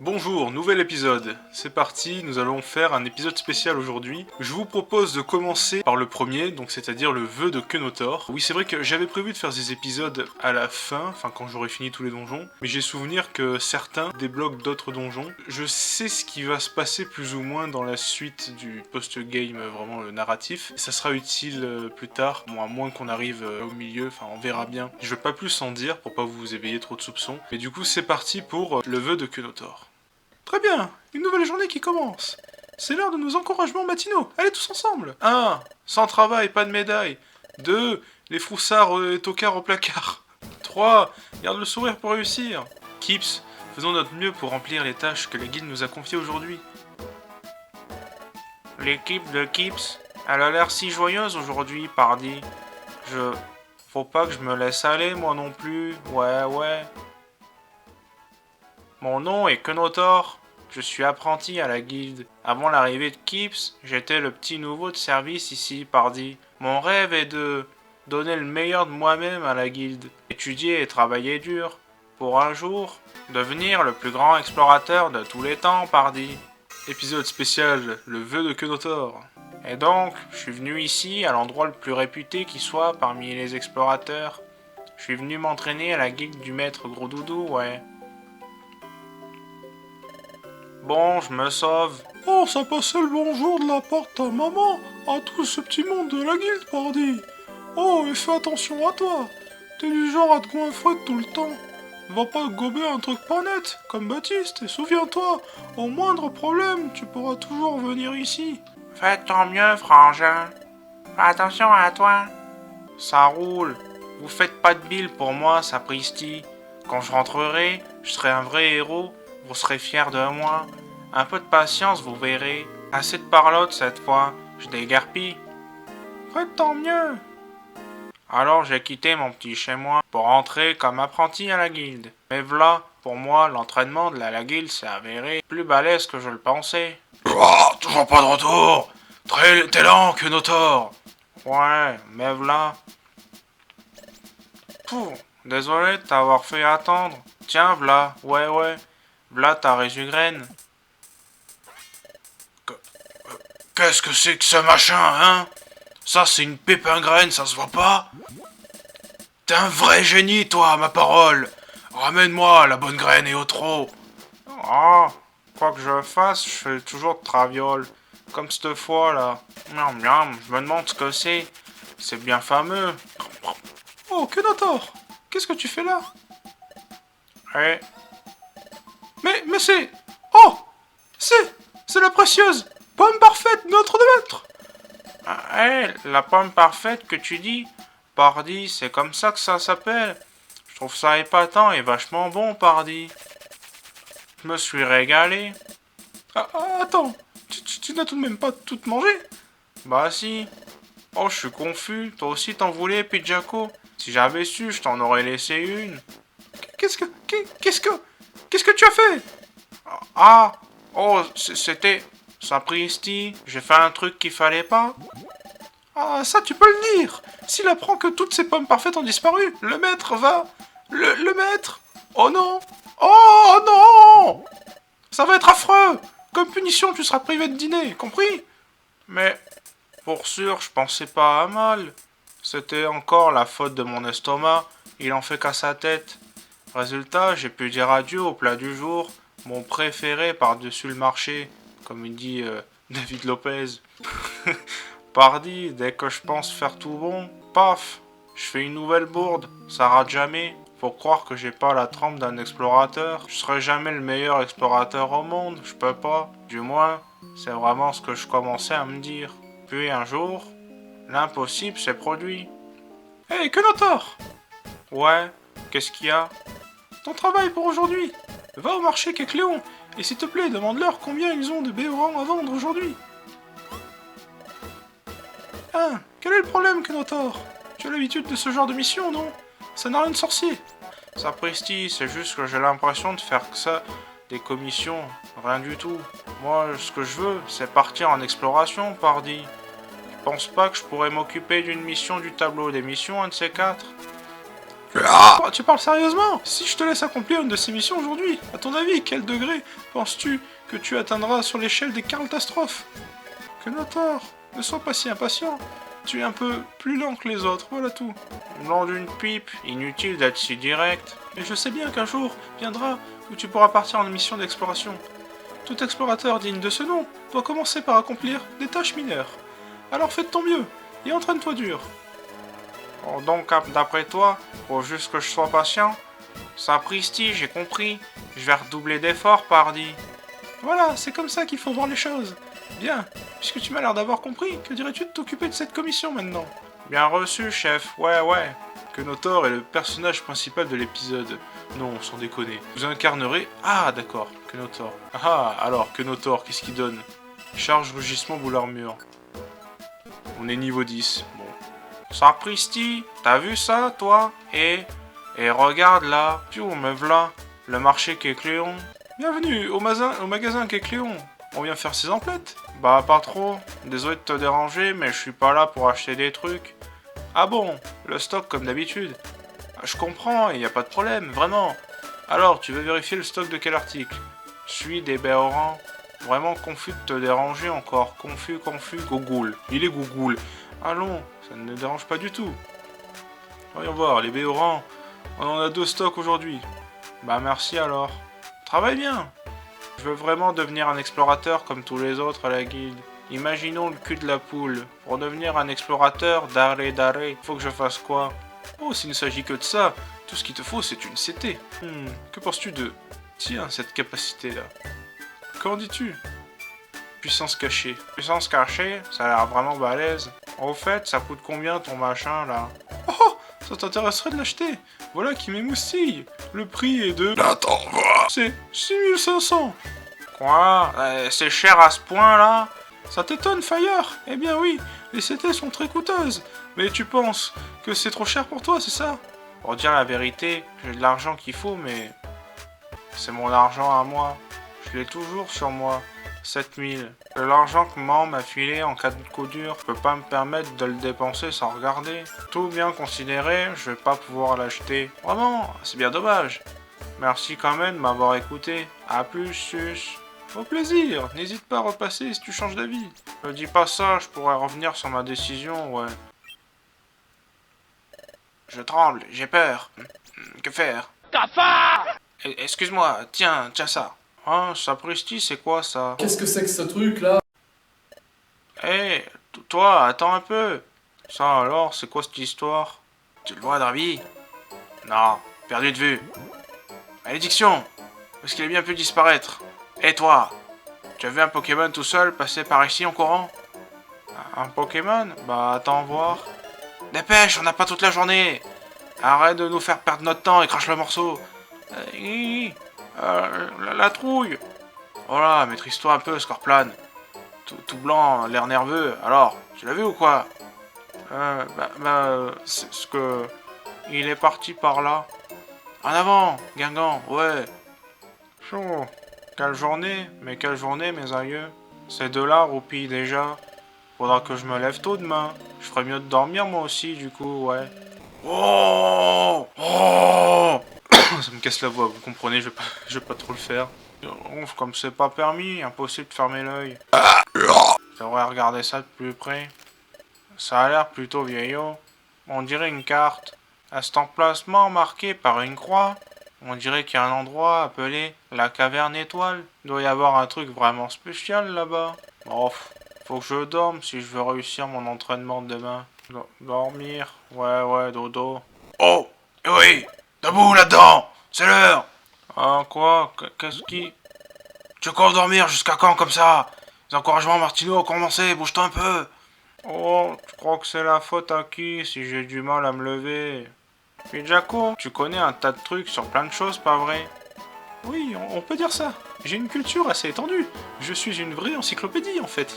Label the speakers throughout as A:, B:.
A: Bonjour, nouvel épisode. C'est parti, nous allons faire un épisode spécial aujourd'hui. Je vous propose de commencer par le premier, donc c'est-à-dire le vœu de Kenotor. Oui, c'est vrai que j'avais prévu de faire des épisodes à la fin, enfin quand j'aurai fini tous les donjons, mais j'ai souvenir que certains débloquent d'autres donjons. Je sais ce qui va se passer plus ou moins dans la suite du post-game, vraiment le narratif. Ça sera utile plus tard, bon, à moins qu'on arrive au milieu, enfin on verra bien. Je vais pas plus en dire pour pas vous éveiller trop de soupçons. Mais du coup, c'est parti pour le vœu de Kenotor. Très bien, une nouvelle journée qui commence. C'est l'heure de nos encouragements matinaux. Allez tous ensemble. 1. Sans travail, pas de médaille. 2. Les froussards et tocards au placard. 3. Garde le sourire pour réussir. Kips, faisons notre mieux pour remplir les tâches que la guilde nous a confiées aujourd'hui. L'équipe de Kips, elle a l'air si joyeuse aujourd'hui, pardi. Faut pas que je me laisse aller, moi non plus. Ouais. Mon nom est Kenotor. Je suis apprenti à la guilde. Avant l'arrivée de Kips, j'étais le petit nouveau de service ici, pardi. Mon rêve est de donner le meilleur de moi-même à la guilde. Étudier et travailler dur. Pour un jour, devenir le plus grand explorateur de tous les temps, pardi. Épisode spécial, le vœu de Kenotor. Et donc, je suis venu ici, à l'endroit le plus réputé qui soit parmi les explorateurs. Je suis venu m'entraîner à la guilde du maître Gros Doudou, ouais. Bon, je me sauve.
B: Oh, ça passait le bonjour de la part de ta maman à tout ce petit monde de la guilde, pardi. Oh, et fais attention à toi. T'es du genre à te goinfrer tout le temps. Va pas gober un truc pas net, comme Baptiste, et souviens-toi, au moindre problème, tu pourras toujours venir ici.
A: Faites tant mieux, frangin. Fais attention à toi. Ça roule. Vous faites pas de bile pour moi, sapristi. Quand je rentrerai, je serai un vrai héros. Vous serez fiers de moi. Un peu de patience, vous verrez. Assez de parlotte cette fois. Je déguerpis. Faites tant mieux. Alors j'ai quitté mon petit chez-moi pour entrer comme apprenti à la guilde. Mais v'là, pour moi, l'entraînement de la guilde s'est avéré plus balèze que je le pensais.
B: Ah, toujours pas de retour. T'es lent, Kenotor.
A: Ouais, mais v'là. Pouh, désolé de t'avoir fait attendre. Tiens, v'là, ouais. V'là ta résugraine.
B: Qu'est-ce que c'est que ce machin, hein? Ça, c'est une pépingraine, ça se voit pas? T'es un vrai génie, toi, ma parole. Ramène-moi la bonne graine et au trot.
A: Ah, quoi que je fasse, je fais toujours de traviole. Comme cette fois là. Miam miam, je me demande ce que c'est. C'est bien fameux.
B: Oh, Kenotor, qu'est-ce que tu fais là?
A: Eh,
B: Mais c'est... Oh! C'est la précieuse pomme parfaite de notre maître!
A: la pomme parfaite que tu dis, pardi, c'est comme ça que ça s'appelle. Je trouve ça épatant et vachement bon, pardi. Je me suis régalé.
B: Attends, tu n'as tout de même pas tout mangé?
A: Bah si. Oh, je suis confus. Toi aussi t'en voulais, Pidjako? Si j'avais su, je t'en aurais laissé une.
B: Qu'est-ce que... Qu'est-ce que tu as fait?
A: Ah! Oh, c'était... Sapristi, j'ai fait un truc qu'il fallait pas.
B: Ah, ça tu peux le dire! S'il apprend que toutes ces pommes parfaites ont disparu, le maître va... Le maître... Oh non! Oh non! Ça va être affreux! Comme punition, tu seras privé de dîner, compris?
A: Mais, pour sûr, je pensais pas à mal. C'était encore la faute de mon estomac, il en fait qu'à sa tête. Résultat, j'ai pu dire adieu au plat du jour, mon préféré par-dessus le marché, comme il dit David Lopez. Pardi, dès que je pense faire tout bon, paf, je fais une nouvelle bourde, ça rate jamais. Faut croire que j'ai pas la trempe d'un explorateur. Je serai jamais le meilleur explorateur au monde, je peux pas. Du moins, c'est vraiment ce que je commençais à me dire. Puis un jour, l'impossible s'est produit.
B: Hey, Kenotor!
A: Ouais, qu'est-ce qu'il y a?
B: Ton travail pour aujourd'hui! Va au marché Kekléon, et s'il te plaît, demande-leur combien ils ont de béorans à vendre aujourd'hui. Hein, quel est le problème, Kenotor? Tu as l'habitude de ce genre de mission, non? Ça n'a rien de sorcier.
A: Sapristi, c'est juste que j'ai l'impression de faire que ça, des commissions, rien du tout. Moi, ce que je veux, c'est partir en exploration, pardi. Je pense pas que je pourrais m'occuper d'une mission du tableau des missions, un de ces quatre. Quoi, tu parles sérieusement? Si je te laisse accomplir une de ces missions aujourd'hui, à ton avis, quel degré penses-tu que tu atteindras sur l'échelle des catastrophes? Kenotor, ne sois pas si impatient. Tu es un peu plus lent que les autres, voilà tout. Nom d'une pipe, inutile d'être si direct. Et je sais bien qu'un jour viendra où tu pourras partir en mission d'exploration. Tout explorateur digne de ce nom doit commencer par accomplir des tâches mineures. Alors fais de ton mieux et entraîne-toi dur. Oh, donc, d'après toi, faut juste que je sois patient? Sapristi, j'ai compris. Je vais redoubler d'efforts, pardi. Voilà, c'est comme ça qu'il faut voir les choses. Bien, puisque tu m'as l'air d'avoir compris, que dirais-tu de t'occuper de cette commission maintenant? Bien reçu, chef, ouais. Kenotor est le personnage principal de l'épisode. Non, sans déconner. Vous incarnerez... Ah, d'accord, Kenotor. Ah, alors, Kenotor, qu'est-ce qu'il donne? Charge, rugissement, boule armure. On est niveau 10, bon. Sapristi, t'as vu ça, toi? Et regarde là, piou, me v'là, le marché Kécléon. Bienvenue au magasin Kécléon. On vient faire ses emplettes? Bah, pas trop. Désolé de te déranger, mais je suis pas là pour acheter des trucs. Ah bon, le stock comme d'habitude. Je comprends, y a pas de problème, vraiment. Alors, tu veux vérifier le stock de quel article? Suis des béorans. Vraiment confus de te déranger encore. Confus, Gougoul. Il est Gougoul. Allons, ça ne me dérange pas du tout. Voyons voir, les béorans. On en a 2 stocks aujourd'hui. Bah merci alors. Travaille bien. Je veux vraiment devenir un explorateur comme tous les autres à la guilde. Imaginons le cul de la poule. Pour devenir un explorateur, d'arrêt, faut que je fasse quoi? Oh, s'il ne s'agit que de ça, tout ce qu'il te faut c'est une CT. Que penses-tu de... Tiens, cette capacité-là. Qu'en dis-tu? Puissance cachée. Puissance cachée, ça a l'air vraiment balèze. Au fait, ça coûte combien ton machin là? Oh, ça t'intéresserait de l'acheter? Voilà qui m'émoustille. Le prix est de...
B: Attends, va.
A: C'est 6500. Quoi? C'est cher à ce point là? Ça t'étonne, Fire? Eh bien oui, les CT sont très coûteuses. Mais tu penses que c'est trop cher pour toi, c'est ça? Pour dire la vérité, j'ai de l'argent qu'il faut, mais... C'est mon argent à moi. Je l'ai toujours sur moi. 7000. De l'argent que maman m'a filé en cas de coup dur, je peux pas me permettre de le dépenser sans regarder. Tout bien considéré, je vais pas pouvoir l'acheter. Vraiment, c'est bien dommage. Merci quand même de m'avoir écouté. A plus, sus. Au plaisir, n'hésite pas à repasser si tu changes d'avis. Ne dis pas ça, je pourrais revenir sur ma décision, ouais. Je tremble, j'ai peur. Que faire? Cafard! Excuse-moi, tiens ça. Ah, sapristi, c'est quoi ça?
C: Qu'est-ce que c'est que ce truc là?
A: Hé, toi, attends un peu. Ça alors, c'est quoi cette histoire? Tu le vois, Drabi? Non, perdu de vue. Malédiction! Parce qu'il a bien pu disparaître. Et toi? Tu as vu un Pokémon tout seul passer par ici en courant? Un Pokémon? Bah, attends voir. Dépêche, on n'a pas toute la journée! Arrête de nous faire perdre notre temps et crache le morceau. La trouille. Voilà, maîtrise-toi un peu, Scorplan. Tout blanc, l'air nerveux. Alors, tu l'as vu ou quoi? C'est ce que... Il est parti par là. En avant, Guingamp, ouais. Chaud. Quelle journée, mes aïeux. Ces deux-là roupillent déjà. Faudra que je me lève tôt demain. Je ferais mieux de dormir moi aussi, du coup, ouais. Oh! Ça me casse la voix, vous comprenez, je vais pas trop le faire. Comme c'est pas permis, impossible de fermer l'œil. Je devrais regarder ça de plus près. Ça a l'air plutôt vieillot. On dirait une carte. À cet emplacement marqué par une croix, on dirait qu'il y a un endroit appelé la caverne étoile. Il doit y avoir un truc vraiment spécial là-bas. Oh, faut que je dorme si je veux réussir mon entraînement de demain. Dormir, ouais, dodo. Oh, oui, debout là-dedans, c'est l'heure. Ah quoi, qu'est-ce qui... Tu comptes dormir jusqu'à quand comme ça? Les encouragements Martino ont commencé, bouge-toi un peu. Oh, tu crois que c'est la faute à qui si j'ai du mal à me lever? Puis Jaco, tu connais un tas de trucs sur plein de choses, pas vrai? Oui, on peut dire ça. J'ai une culture assez étendue. Je suis une vraie encyclopédie, en fait.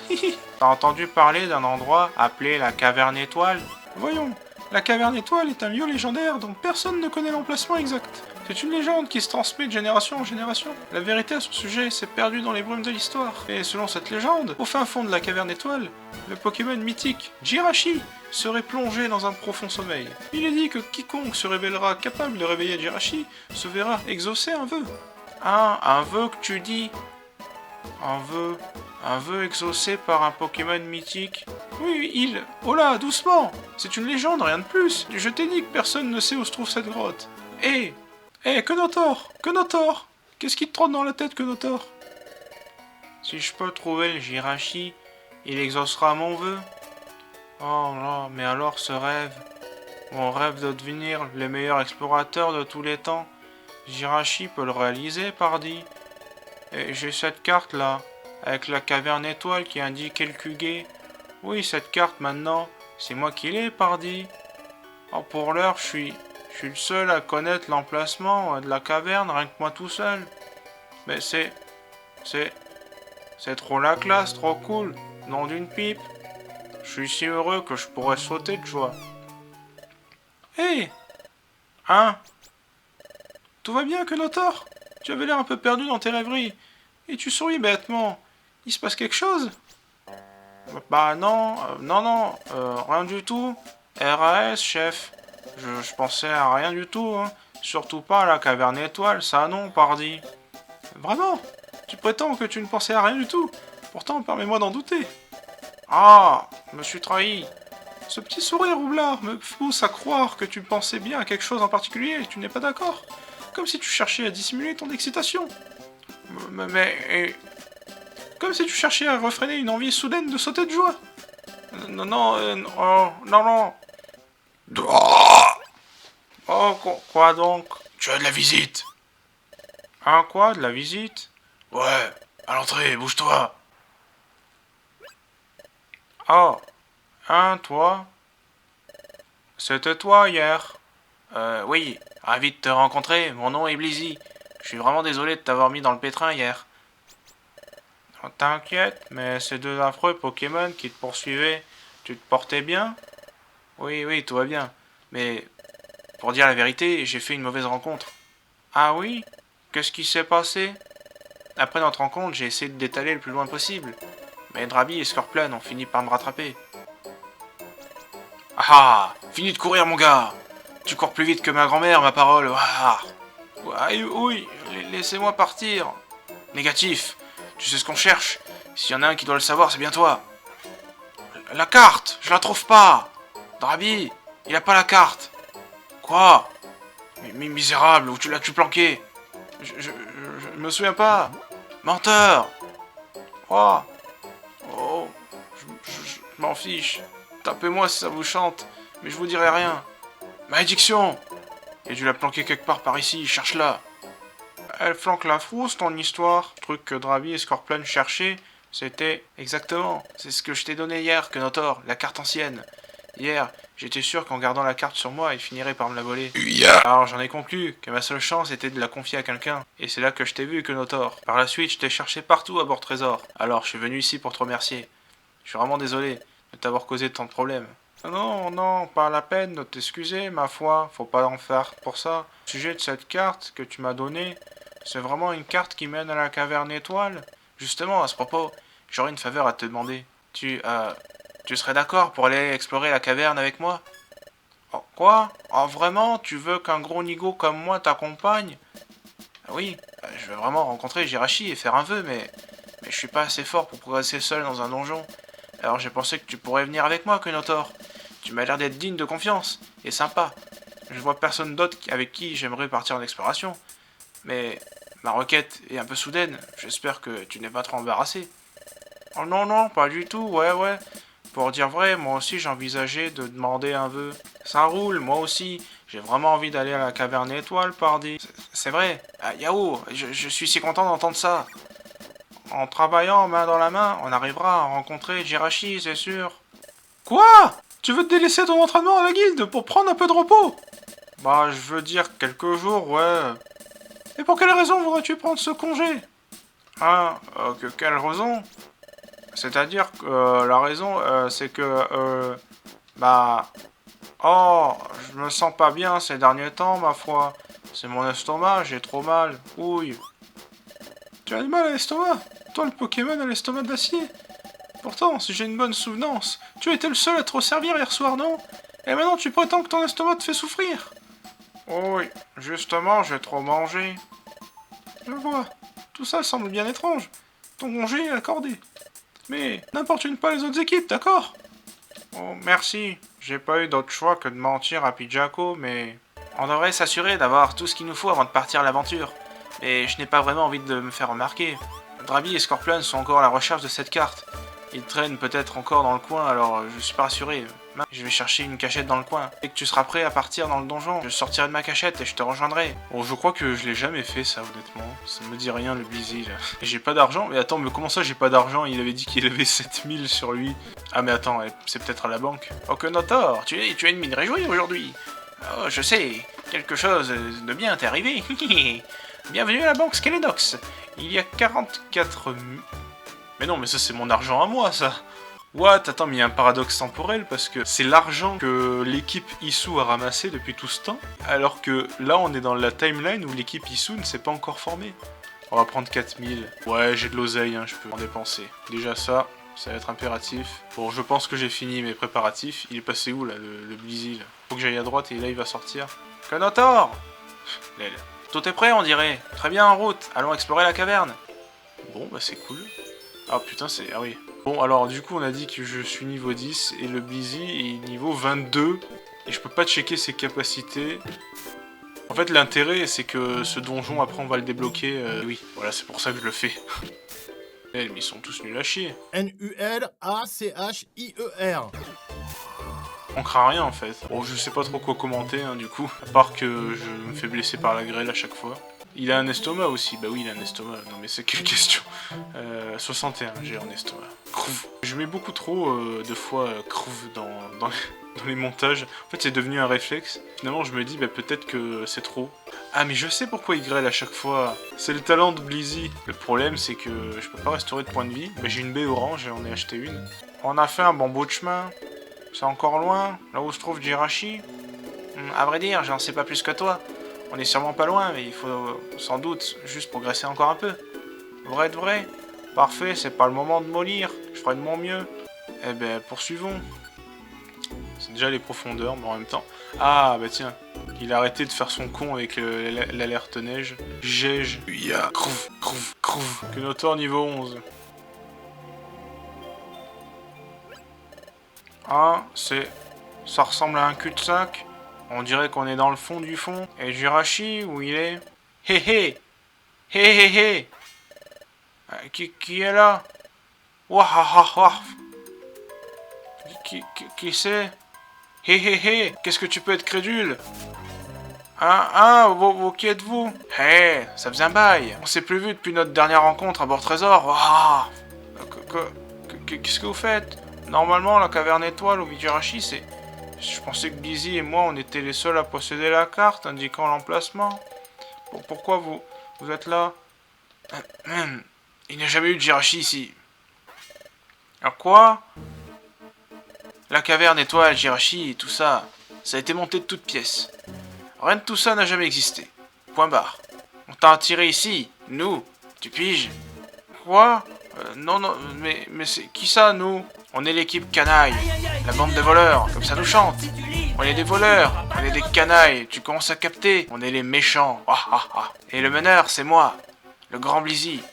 A: T'as entendu parler d'un endroit appelé la Caverne Étoile? Voyons, la Caverne Étoile est un lieu légendaire dont personne ne connaît l'emplacement exact. C'est une légende qui se transmet de génération en génération. La vérité à ce sujet s'est perdue dans les brumes de l'histoire. Et selon cette légende, au fin fond de la caverne étoile, le Pokémon mythique Jirachi serait plongé dans un profond sommeil. Il est dit que quiconque se révélera capable de réveiller Jirachi se verra exaucer un vœu. Ah, un vœu que tu dis? Un vœu exaucé par un Pokémon mythique? Oui, il... Oh là, doucement! C'est une légende, rien de plus. Je t'ai dit que personne ne sait où se trouve cette grotte. Hé! Kenotor! Kenotor! Qu'est-ce qui te trotte dans la tête, Kenotor? Si je peux trouver le Jirachi, il exaucera mon vœu. Oh là, mais alors ce rêve... Mon rêve de devenir le meilleur explorateur de tous les temps, Jirachi peut le réaliser, pardi. Et j'ai cette carte là, avec la caverne étoile qui indique El Kugé. Oui, cette carte maintenant, c'est moi qui l'ai, pardi. Oh, pour l'heure, je suis le seul à connaître l'emplacement de la caverne, rien que moi tout seul. Mais c'est trop la classe, trop cool, nom d'une pipe. Je suis si heureux que je pourrais sauter de joie. Hé! Hein? Tout va bien, Kenotor? Tu avais l'air un peu perdu dans tes rêveries. Et tu souris bêtement. Il se passe quelque chose? Bah non, rien du tout. RAS, chef. Je pensais à rien du tout, hein. Surtout pas à la caverne étoile, ça non, pardi. Vraiment? Tu prétends que tu ne pensais à rien du tout? Pourtant, permets-moi d'en douter. Ah, me suis trahi. Ce petit sourire roublard me pousse à croire que tu pensais bien à quelque chose en particulier et que tu n'es pas d'accord. Comme si tu cherchais à dissimuler ton excitation. Comme si tu cherchais à refréner une envie soudaine de sauter de joie. Non. Oh, quoi donc?
B: Tu as de la visite.
A: Hein, quoi, de la visite?
B: Ouais, à l'entrée, bouge-toi.
A: Oh, hein, toi? C'était toi hier?
B: Oui, ravi de te rencontrer, mon nom est Blizzy. Je suis vraiment désolé de t'avoir mis dans le pétrin hier.
A: T'inquiète, mais ces deux affreux Pokémon qui te poursuivaient, tu te portais bien?
B: Oui, tout va bien. Mais, pour dire la vérité, j'ai fait une mauvaise rencontre.
A: Ah oui? Qu'est-ce qui s'est passé?
B: Après notre rencontre, j'ai essayé de d'étaler le plus loin possible. Mais Drabi et Scorpion ont fini par me rattraper. Ah! Fini de courir, mon gars! Tu cours plus vite que ma grand-mère, ma parole! Ah!
A: Oui, laissez-moi partir!
B: Négatif! Tu sais ce qu'on cherche? S'il y en a un qui doit le savoir, c'est bien toi! La carte! Je la trouve pas! Drabi! Il a pas la carte! Quoi? Mais misérable, où tu l'as-tu planqué?
A: Je me souviens pas!
B: Menteur!
A: Quoi? Oh, je m'en fiche. Tapez-moi si ça vous chante, mais je vous dirai rien.
B: Malédiction! Et tu l'as planqué quelque part par ici, cherche-la!
A: Elle flanque la frousse, ton histoire. Le truc que Drabi et Scorpion cherchaient, c'était...
B: Exactement, c'est ce que je t'ai donné hier, Kenotor, la carte ancienne. Hier, j'étais sûr qu'en gardant la carte sur moi, il finirait par me la voler. Alors j'en ai conclu que ma seule chance était de la confier à quelqu'un. Et c'est là que je t'ai vu, Kenotor. Par la suite, je t'ai cherché partout à bord trésor. Alors je suis venu ici pour te remercier. Je suis vraiment désolé de t'avoir causé tant de problèmes.
A: Non, pas la peine de t'excuser, ma foi. Faut pas en faire pour ça. Au sujet de cette carte que tu m'as donnée, c'est vraiment une carte qui mène à la caverne étoile?
B: Justement, à ce propos, j'aurais une faveur à te demander. Tu serais d'accord pour aller explorer la caverne avec moi?
A: Oh, quoi? Oh, vraiment? Tu veux qu'un gros nigo comme moi t'accompagne?
B: Oui, je veux vraiment rencontrer Jirachi et faire un vœu, mais je suis pas assez fort pour progresser seul dans un donjon. Alors j'ai pensé que tu pourrais venir avec moi, Kenotor. Tu m'as l'air d'être digne de confiance et sympa. Je vois personne d'autre avec qui j'aimerais partir en exploration. Mais ma requête est un peu soudaine. J'espère que tu n'es pas trop embarrassé.
A: Oh non, pas du tout, ouais. Pour dire vrai, moi aussi j'envisageais de demander un vœu. Ça roule, moi aussi. J'ai vraiment envie d'aller à la caverne étoile, pardi.
B: C'est vrai. Ah, Yao, je suis si content d'entendre ça.
A: En travaillant main dans la main, on arrivera à rencontrer Jirachi, c'est sûr.
B: Quoi? Tu veux te délaisser ton entraînement à la guilde pour prendre un peu de repos?
A: Bah, je veux dire quelques jours, ouais.
B: Et pour quelle raison voudrais-tu prendre ce congé?
A: Quelle raison? C'est-à-dire que la raison, c'est que, oh, je me sens pas bien ces derniers temps, ma foi. C'est mon estomac, j'ai trop mal. Ouille.
B: Tu as du mal à l'estomac? Toi, le Pokémon a l'estomac d'acier. Pourtant, si j'ai une bonne souvenance, tu étais le seul à te resservir hier soir, non? Et maintenant, tu prétends que ton estomac te fait souffrir?
A: Oui, justement, j'ai trop mangé.
B: Je vois. Tout ça semble bien étrange. Ton congé est accordé. Mais n'importune pas les autres équipes, d'accord?
A: Oh, merci. J'ai pas eu d'autre choix que de mentir à Pidgeco, mais... On devrait s'assurer d'avoir tout ce qu'il nous faut avant de partir à l'aventure. Et je n'ai pas vraiment envie de me faire remarquer. Drabi et Scorpion sont encore à la recherche de cette carte. Ils traînent peut-être encore dans le coin, alors je suis pas rassuré. Je vais chercher une cachette dans le coin. Dès que tu seras prêt à partir dans le donjon, je sortirai de ma cachette et je te rejoindrai.
B: Bon, je crois que je l'ai jamais fait ça, honnêtement. Ça me dit rien, le Blizzy, là. Et j'ai pas d'argent. Mais attends, mais comment ça j'ai pas d'argent? Il avait dit qu'il avait 7000 sur lui. Ah mais attends, c'est peut-être à la banque.
A: Oh que Notor, tu as une mine réjouie aujourd'hui. Oh, je sais, quelque chose de bien t'est arrivé. Bienvenue à la banque Skelenox. Il y a 44 000...
B: Mais non, mais ça c'est mon argent à moi, ça. What? Attends, mais il y a un paradoxe temporel parce que c'est l'argent que l'équipe Issou a ramassé depuis tout ce temps, alors que là on est dans la timeline où l'équipe Issou ne s'est pas encore formée. On va prendre 4000. Ouais, j'ai de l'oseille, hein, je peux en dépenser. Déjà ça va être impératif. Bon, je pense que j'ai fini mes préparatifs. Il est passé où là, le Blizzy là? Faut que j'aille à droite et là il va sortir.
A: Kanotor! Tout est prêt, on dirait. Très bien, en route. Allons explorer la caverne.
B: Bon, bah c'est cool. Ah putain, c'est... Ah oui. Bon, alors du coup, on a dit que je suis niveau 10 et le Blizzy est niveau 22. Et je peux pas checker ses capacités. En fait, l'intérêt, c'est que ce donjon, après, on va le débloquer. Oui, voilà, c'est pour ça que je le fais. Mais ils sont tous nuls à chier.
C: N-U-L-A-C-H-I-E-R.
B: On craint rien en fait. Bon, je sais pas trop quoi commenter hein, du coup, à part que je me fais blesser par la grêle à chaque fois. Il a un estomac aussi, bah oui il a un estomac, non mais c'est quelle question. 61 j'ai un estomac. Crouv. Je mets beaucoup trop de fois crouv dans les montages. En fait c'est devenu un réflexe. Finalement je me dis bah peut-être que c'est trop. Ah mais je sais pourquoi il grêle à chaque fois. C'est le talent de Blizzy. Le problème c'est que je peux pas restaurer de points de vie. Bah, j'ai une baie orange et on ai acheté une. On a fait un bon bout de chemin. C'est encore loin, là où se trouve Jirachi? À vrai dire, j'en sais pas plus que toi. On est sûrement pas loin, mais il faut sans doute juste progresser encore un peu. Vrai de vrai? Parfait, c'est pas le moment de mollir. Je ferai de mon mieux. Eh ben, poursuivons. C'est déjà les profondeurs, mais en même temps... Ah, bah tiens, il a arrêté de faire son con avec l'alerte neige. Gège. Ya. Crouv, crouv, crouv. Kenotor niveau 11. Ah, ça ressemble à un cul-de-sac. On dirait qu'on est dans le fond du fond. Et Jirachi, où il est? Hé hé! Hé hé hé! Qui est là? Wouah! Qui c'est? Hé hé hé! Qu'est-ce que tu peux être crédule? Qui êtes-vous? Hé, ça faisait un bail. On s'est plus vu depuis notre dernière rencontre à bord Trésor. Wouah! Qu'est-ce que vous faites? Normalement, la caverne étoile au Jirachi, c'est... Je pensais que Blizzy et moi, on était les seuls à posséder la carte indiquant l'emplacement. Pourquoi vous êtes là? Il n'y a jamais eu de Jirachi ici. Alors quoi? La caverne étoile, Jirachi et tout ça, ça a été monté de toutes pièces. Rien de tout ça n'a jamais existé. Point barre. On t'a attiré ici, nous. Tu piges? Quoi? Non, mais c'est qui ça, nous? On est l'équipe canaille, la bande de voleurs, comme ça nous chante. On est des voleurs, on est des canailles, tu commences à capter. On est les méchants. Et le meneur, c'est moi, le grand Blizzy.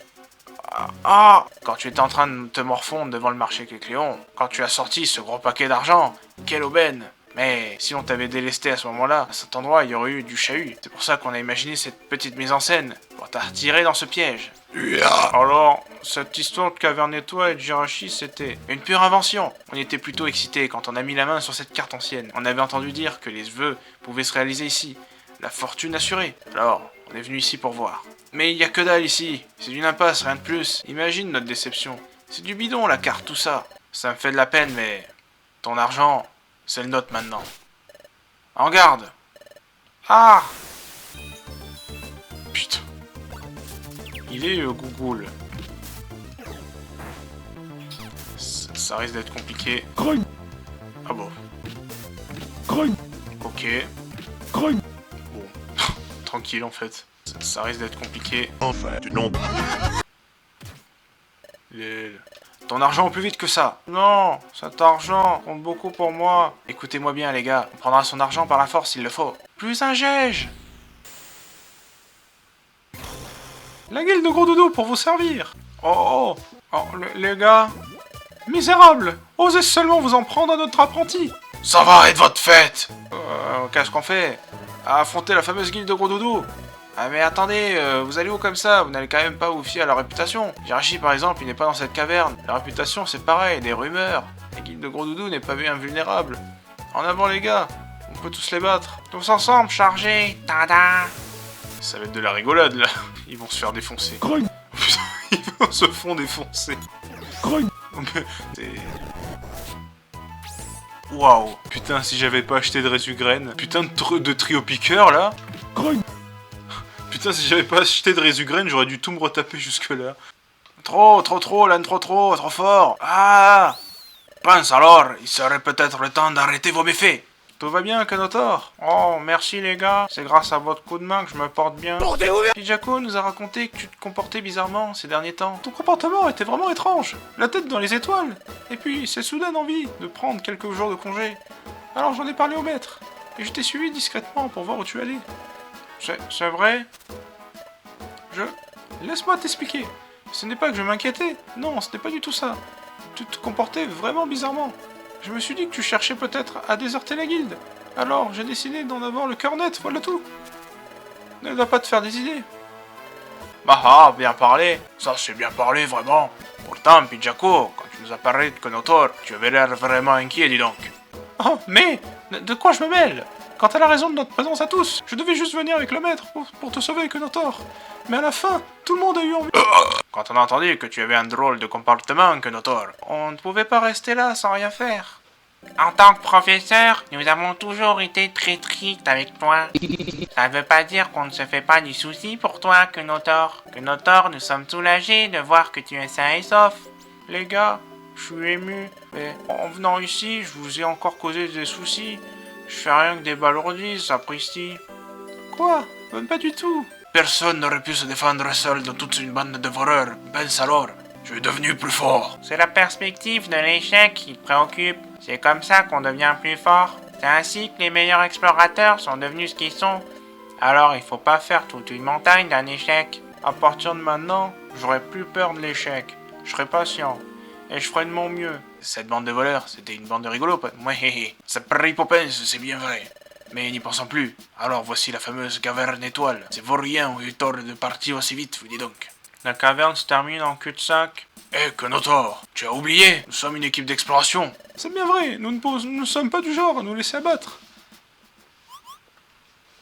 B: Quand tu étais en train de te morfondre devant le marché Kécléon, quand tu as sorti ce gros paquet d'argent, quelle aubaine. Mais si on t'avait délesté à ce moment-là, à cet endroit, il y aurait eu du chahut. C'est pour ça qu'on a imaginé cette petite mise en scène, pour t'attirer dans ce piège. Alors, cette histoire de caverne étoile et de Jirachi, c'était une pure invention. On était plutôt excités quand on a mis la main sur cette carte ancienne. On avait entendu dire que les vœux pouvaient se réaliser ici. La fortune assurée. Alors, on est venu ici pour voir. Mais il y a que dalle ici. C'est une impasse, rien de plus. Imagine notre déception. C'est du bidon, la carte, tout ça. Ça me fait de la peine, mais... Ton argent, c'est le nôtre maintenant. En garde. Ah! Putain. Il est Gougoul. Ça risque d'être compliqué.
C: Grogne.
B: Ah bon.
C: Grogne.
B: Ok.
C: Grogne.
B: Bon.
A: tranquille en fait. Ça risque d'être compliqué.
C: Enfin, du nom.
A: Ton argent au plus vite que ça. Non, cet argent compte beaucoup pour moi. Écoutez-moi bien les gars, on prendra son argent par la force s'il le faut. Plus un gège. La guilde de Gros Doudou pour vous servir. Les gars. Misérables, osez seulement vous en prendre à notre apprenti. Ça va, arrête votre fête. Qu'est-ce qu'on fait? Affronter la fameuse guilde de Gros Doudou. Ah mais attendez, vous allez où comme ça? Vous n'allez quand même pas vous fier à la réputation. Jirachi par exemple, il n'est pas dans cette caverne. La réputation c'est pareil, des rumeurs. La guilde de Gros Doudou n'est pas vu invulnérable. En avant les gars, on peut tous les battre. Tous ensemble, chargés. Tada. Ça va être de la rigolade là. Ils vont se faire défoncer.
B: Grogne.
A: Ils vont se font défoncer.
B: Grogne.
A: Waouh. Putain, si j'avais pas acheté de résugraine. Putain de trio piqueur là.
B: Grogne.
A: Putain, si j'avais pas acheté de résugraine, j'aurais dû tout me retaper jusque-là. Trop, l'âne trop fort. Ah. Pense alors, il serait peut-être le temps d'arrêter vos méfaits. Tout va bien, Kanotor? Oh, merci les gars. C'est grâce à votre coup de main que je me porte bien. Pijako nous a raconté que tu te comportais bizarrement ces derniers temps. Ton comportement était vraiment étrange. La tête dans les étoiles. Et puis, c'est soudain envie de prendre quelques jours de congé. Alors j'en ai parlé au maître. Et je t'ai suivi discrètement pour voir où tu allais. C'est vrai? Laisse-moi t'expliquer. Ce n'est pas que je m'inquiétais. Non, ce n'est pas du tout ça. Tu te comportais vraiment bizarrement. Je me suis dit que tu cherchais peut-être à déserter la guilde. Alors, j'ai décidé d'en avoir le cœur net, voilà tout. Ne dois pas te faire des idées. Ah, bien parlé. Ça, c'est bien parlé, vraiment. Pourtant, Pijako, quand tu nous as parlé de Konotor, tu avais l'air vraiment inquiet, dis donc. Oh, mais de quoi je me mêle? Quant à la raison de notre présence à tous, je devais juste venir avec le maître pour te sauver, Konotor. Mais à la fin, tout le monde a eu envie... Quand on a entendu que tu avais un drôle de comportement, Konotor, on ne pouvait pas rester là sans rien faire. En tant que professeur, nous avons toujours été très stricts avec toi. Ça ne veut pas dire qu'on ne se fait pas du souci pour toi, Konotor. Konotor, nous sommes soulagés de voir que tu es sain et sauf. Les gars, je suis ému, mais en venant ici, je vous ai encore causé des soucis. Je fais rien que des balourdises, sapristi. Quoi? Même pas du tout. Personne n'aurait pu se défendre seul de toute une bande de voleurs. Pense alors, je suis devenu plus fort. C'est la perspective de l'échec qui te préoccupe. C'est comme ça qu'on devient plus fort. C'est ainsi que les meilleurs explorateurs sont devenus ce qu'ils sont. Alors il faut pas faire toute une montagne d'un échec. À partir de maintenant, j'aurai plus peur de l'échec. Je serai patient. Et je ferai de mon mieux. Cette bande de voleurs, c'était une bande de rigolos, ouais, ça parie Popens, c'est bien vrai. Mais n'y pensons plus. Alors voici la fameuse caverne étoile. C'est vos riens ont eu tort de partir aussi vite, vous dis donc. La caverne se termine en cul-de-sac. Konotor, tu as oublié, nous sommes une équipe d'exploration. C'est bien vrai, nous ne sommes pas du genre à nous laisser abattre.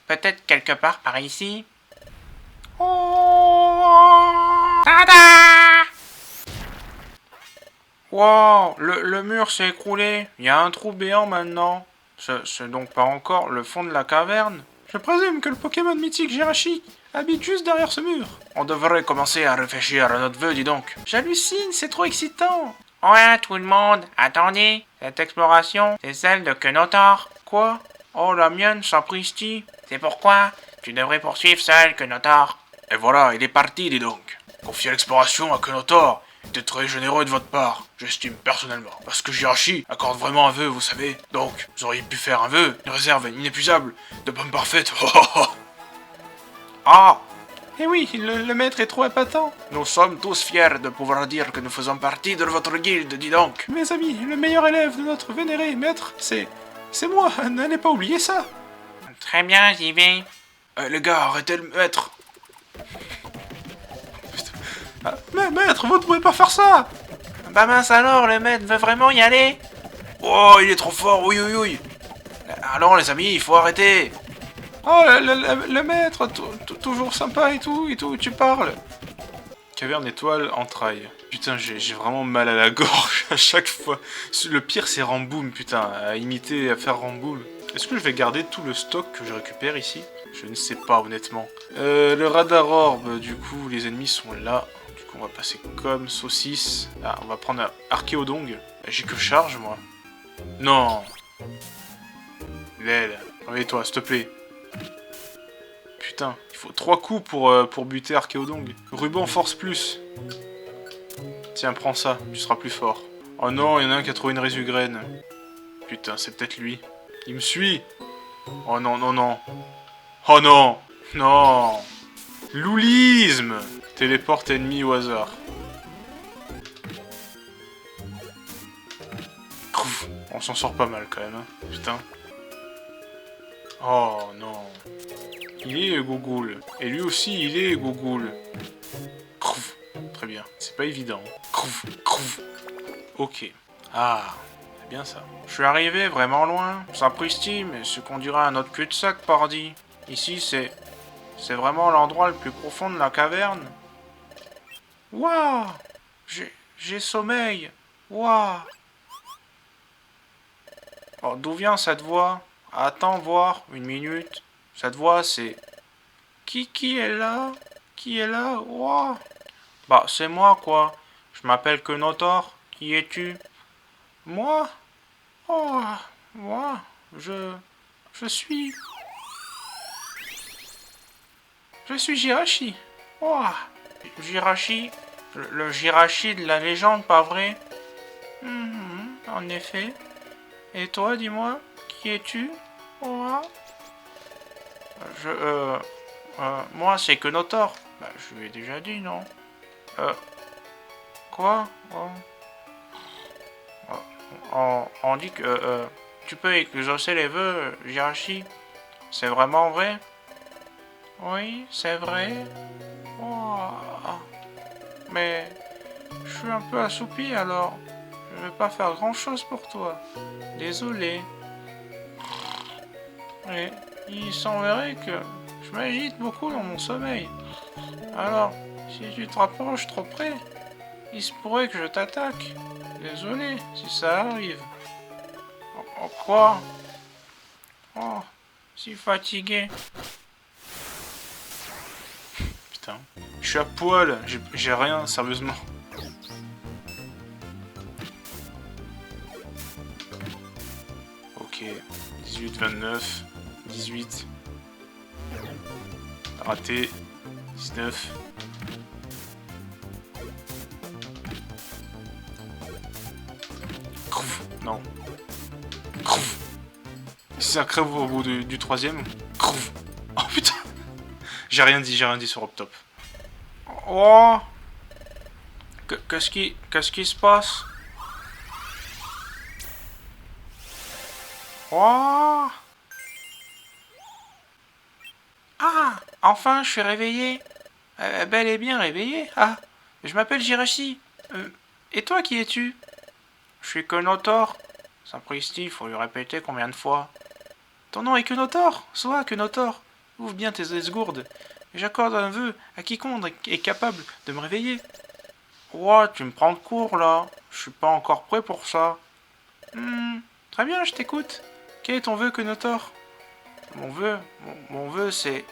A: Peut-être quelque part par ici. Oh. Tada! Wow, le mur s'est écroulé. Il y a un trou béant maintenant. C'est donc pas encore le fond de la caverne? Je présume que le Pokémon mythique Jirachi habite juste derrière ce mur. On devrait commencer à réfléchir à notre vœu, dis donc. J'hallucine, c'est trop excitant. Ouais, tout le monde, attendez. Cette exploration, c'est celle de Konotor. Quoi? Oh, la mienne, sapristi. C'est pourquoi tu devrais poursuivre seul, Konotor. Et voilà, il est parti, dis donc. Confier l'exploration à Konotor. C'était très généreux de votre part, j'estime personnellement. Parce que Jirachi accorde vraiment un vœu, vous savez. Donc, vous auriez pu faire un vœu, une réserve inépuisable, de pommes parfaites. Ah! Eh oui, le maître est trop épatant. Nous sommes tous fiers de pouvoir dire que nous faisons partie de votre guilde, dis donc. Mes amis, le meilleur élève de notre vénéré maître, c'est moi, n'allez pas oublier ça. Très bien, j'y vais. Les gars, arrêtez le maître. Mais maître, vous ne pouvez pas faire ça! Bah mince alors, le maître veut vraiment y aller? Oh, il est trop fort, oui. Alors les amis, il faut arrêter. Oh, le maître, toujours sympa et tout, tu parles. Caverne étoile, entrailles. Putain, j'ai vraiment mal à la gorge à chaque fois. Le pire, c'est Ramboom, putain, à imiter, à faire Ramboom. Est-ce que je vais garder tout le stock que je récupère ici? Je ne sais pas, honnêtement. Le radar orbe, du coup, les ennemis sont là. On va passer comme saucisse. Ah, on va prendre un Archéodong. J'ai que charge, moi. Non. L'aile. Réveille-toi, s'il te plaît. putain, il faut 3 coups pour buter Archéodong. Ruban force plus. Tiens, prends ça, tu seras plus fort. Oh non, il y en a un qui a trouvé une résugraine. Putain, c'est peut-être lui. Il me suit. Oh non, non, non. Oh non. Non. Loulisme. Téléporte ennemi au hasard. On s'en sort pas mal quand même, hein. Putain. Oh non. Il est Gougoul. Et lui aussi, il est Gougoul. Crouf. Très bien. C'est pas évident. Crouf. Crouf. Ok. Ah. C'est bien ça. Je suis arrivé vraiment loin. Sapristi, mais ce qu'on dirait un autre cul-de-sac, pardi. Ici, c'est vraiment l'endroit le plus profond de la caverne. Waouh. J'ai sommeil. Waouh. Oh, d'où vient cette voix? Attends voir, une minute. Cette voix, c'est... Qui est là? Qui est là? Waouh. Bah, c'est moi, quoi. Je m'appelle Kenotor. Qui es-tu? Moi? Oh, moi, je suis... Je suis Jirachi. Oh, Jirachi, le Jirachi de la légende, pas vrai? En effet. Et toi, dis-moi, qui es-tu? Oh, moi, c'est Kenotor. Bah, je lui ai déjà dit, non? Quoi? On dit que tu peux exaucer les vœux, Jirachi. C'est vraiment vrai? Oui, c'est vrai. Oh, mais je suis un peu assoupi alors. Je vais pas faire grand-chose pour toi. Désolé. Mais il semblerait que je m'agite beaucoup dans mon sommeil. Alors, si tu te rapproches trop près, il se pourrait que je t'attaque. Désolé si ça arrive. Oh, quoi? Oh, si fatigué. Putain. Je suis à poil, j'ai rien, sérieusement. Ok, 18, 29, 18. Raté, 19. Crouf, non. Crouf. Si ça crève au bout du troisième. Crouf. Oh putain. J'ai rien dit sur Optop. Oh. Qu'est-ce qui se passe? Oh. Ah, enfin, je suis réveillé. Bel et bien réveillé. Ah, je m'appelle Jirachi. Et toi, qui es-tu? Je suis Kenotor. Sapristi, faut lui répéter combien de fois. Ton nom est Kenotor. Sois Kenotor. Ouvre bien tes esgourdes. J'accorde un vœu à quiconque est capable de me réveiller. Ouah, tu me prends de court là. Je suis pas encore prêt pour ça. Très bien, je t'écoute. Quel est ton vœu, Kenotor? Mon vœu, c'est...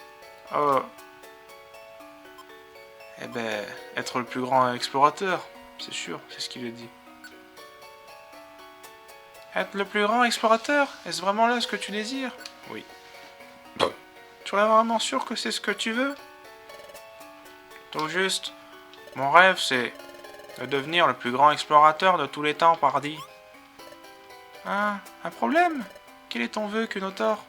A: Eh ben, être le plus grand explorateur. C'est sûr, c'est ce qu'il a dit. Être le plus grand explorateur? Est-ce vraiment là ce que tu désires? Oui. Tu es vraiment sûr que c'est ce que tu veux? Tout juste. Mon rêve, c'est de devenir le plus grand explorateur de tous les temps, pardi. Ah, un problème? Quel est ton vœu, Kenotor?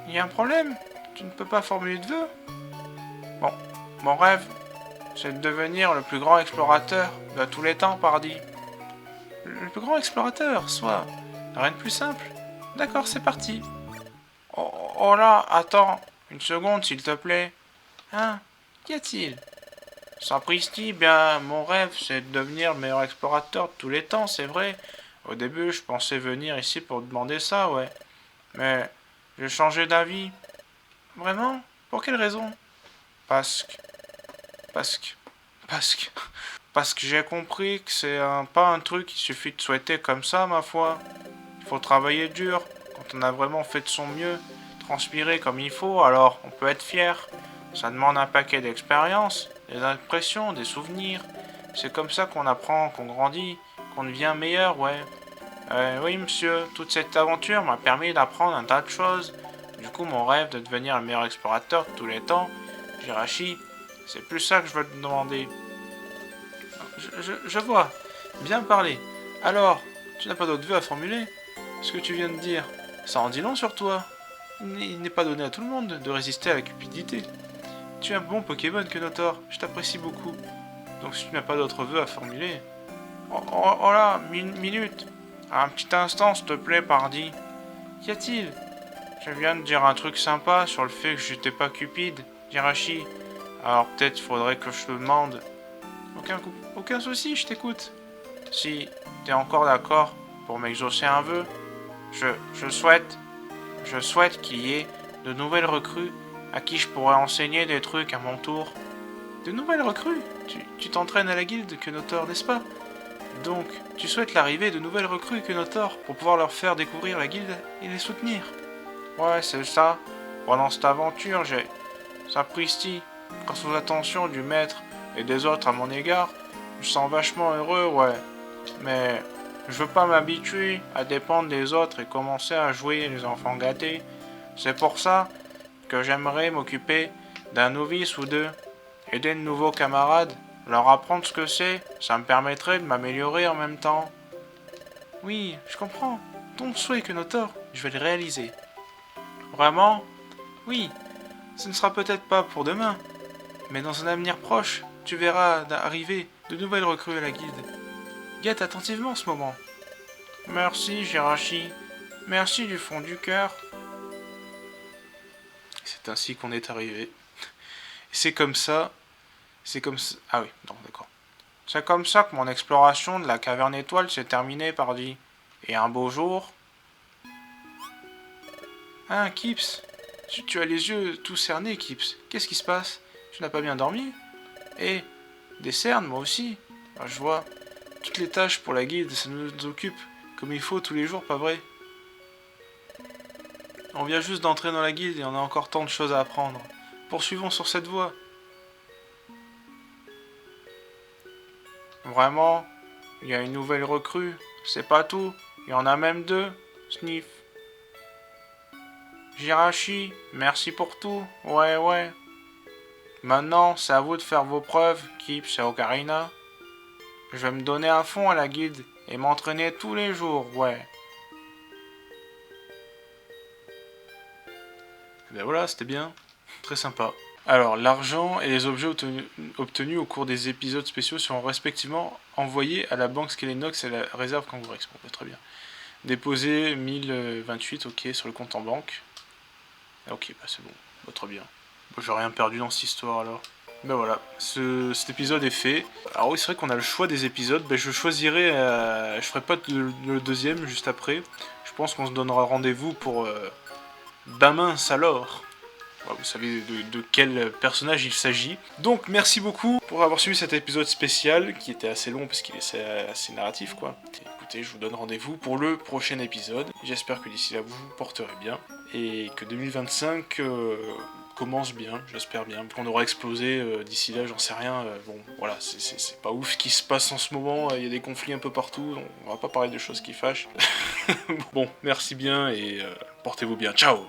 A: Il y a un problème? Tu ne peux pas formuler de vœu? Bon, mon rêve, c'est de devenir le plus grand explorateur de tous les temps, pardi. Le plus grand explorateur, soit. Rien de plus simple. D'accord, c'est parti. Oh là, attends. Une seconde, s'il te plaît. Hein? Qu'y a-t-il? Sapristi, bien, mon rêve, c'est de devenir le meilleur explorateur de tous les temps, c'est vrai. Au début, je pensais venir ici pour demander ça, ouais. Mais j'ai changé d'avis. Vraiment? Pour quelle raison? Parce que j'ai compris que c'est pas un truc qui suffit de souhaiter comme ça, ma foi. Il faut travailler dur. Quand on a vraiment fait de son mieux, transpirer comme il faut, alors on peut être fier. Ça demande un paquet d'expériences, des impressions, des souvenirs. C'est comme ça qu'on apprend, qu'on grandit, qu'on devient meilleur, ouais. Oui, monsieur, toute cette aventure m'a permis d'apprendre un tas de choses. Du coup, mon rêve de devenir le meilleur explorateur de tous les temps, Jirachi, c'est plus ça que je veux te demander. Je vois. Bien parlé. Alors, tu n'as pas d'autre vœu à formuler? Ce que tu viens de dire, ça en dit long sur toi. Il n'est pas donné à tout le monde de résister à la cupidité. Tu es un bon Pokémon, Kenotor. Je t'apprécie beaucoup. Donc si tu n'as pas d'autres vœux à formuler... Oh là, minute. Un petit instant, s'il te plaît, pardi. Qu'y a-t-il? Je viens de dire un truc sympa sur le fait que j'étais pas cupide, Jirachi. Alors peut-être faudrait que je te demande. Aucun souci, je t'écoute. Si t'es encore d'accord pour m'exaucer un vœu, je souhaite qu'il y ait de nouvelles recrues à qui je pourrais enseigner des trucs à mon tour. De nouvelles recrues? Tu t'entraînes à la guilde, Kenotor, n'est-ce pas? Donc, tu souhaites l'arrivée de nouvelles recrues, Kenotor, pour pouvoir leur faire découvrir la guilde et les soutenir? Ouais, c'est ça. Pendant cette aventure, sapristi, grâce aux attentions du maître et des autres à mon égard, je me sens vachement heureux, ouais. Mais je veux pas m'habituer à dépendre des autres et commencer à jouer les enfants gâtés. C'est pour ça que j'aimerais m'occuper d'un novice ou deux, aider de nouveaux camarades, leur apprendre ce que c'est, ça me permettrait de m'améliorer en même temps. Oui, je comprends. Ton souhait, Kenotor, je vais le réaliser. Vraiment? Oui, ce ne sera peut-être pas pour demain, mais dans un avenir proche, tu verras arriver de nouvelles recrues à la guilde. Guette attentivement ce moment. Merci, Jirachi. Merci du fond du cœur. C'est ainsi qu'on est arrivé. C'est comme ça... Ah oui, non, d'accord. C'est comme ça que mon exploration de la caverne étoile s'est terminée, pardi. Et un beau jour... Ah, Kips, tu as les yeux tout cernés, Kips. Qu'est-ce qui se passe? Tu n'as pas bien dormi? Eh, des cernes, moi aussi. Ah, je vois. Toutes les tâches pour la guilde, ça nous occupe comme il faut tous les jours, pas vrai? On vient juste d'entrer dans la guilde et on a encore tant de choses à apprendre. Poursuivons sur cette voie. Vraiment, il y a une nouvelle recrue. C'est pas tout. Il y en a même deux. Sniff. Jirachi, merci pour tout. Ouais. Maintenant, c'est à vous de faire vos preuves, Kips et Ocarina. Je vais me donner à fond à la guilde et m'entraîner tous les jours, ouais. Et ben voilà, c'était bien. Très sympa. Alors, l'argent et les objets obtenus au cours des épisodes spéciaux seront respectivement envoyés à la banque Skelenox et à la réserve Kangourex. Bon, très bien. Déposé 1028, ok, sur le compte en banque. Ok, bah c'est bon, très bien. Bon, j'ai rien perdu dans cette histoire alors. Ben voilà, cet épisode est fait. Alors oui, c'est vrai qu'on a le choix des épisodes. Ben, je choisirai, je ferai pas le deuxième juste après. Je pense qu'on se donnera rendez-vous pour Damin Salor. Vous savez de quel personnage il s'agit. Donc merci beaucoup pour avoir suivi cet épisode spécial qui était assez long parce qu'il est assez narratif quoi. Et écoutez, je vous donne rendez-vous pour le prochain épisode. J'espère que d'ici là vous vous porterez bien et que 2025 commence bien, j'espère bien. Qu'on aura explosé d'ici là, j'en sais rien. Bon voilà, c'est pas ouf ce qui se passe en ce moment, il y a des conflits un peu partout, on va pas parler de choses qui fâchent. Bon, merci bien et portez-vous bien, ciao.